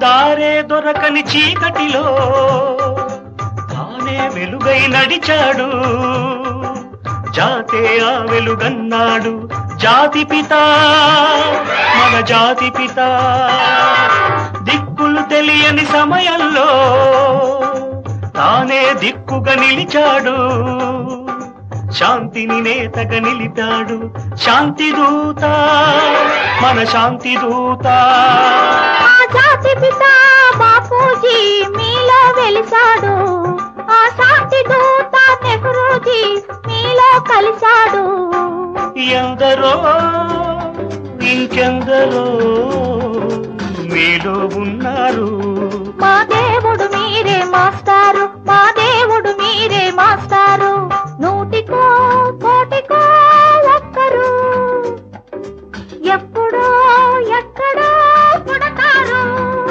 దారే దొరకని చీకటిలో తానే వెలుగై నడిచాడు, జాతే ఆ వెలుగన్నాడు. జాతి పిత మన జాతి పిత, దిక్కులు తెలియని సమయంలో తానే దిక్కుగా నిలిచాడు, శాంతిని నేతగా నిలిపాడు. శాంతి దూత మన శాంతి దూత. ఆ జాతి పిత బాపూజీ మీలో వెలిసాడు, ఆ శాంతి దూత నెహ్రూజీ మీలో కలిశాడు. ఎందరో ఇంకెందరో మీలో ఉన్నారు, మా దేవుడు మీరే మాస్టర్.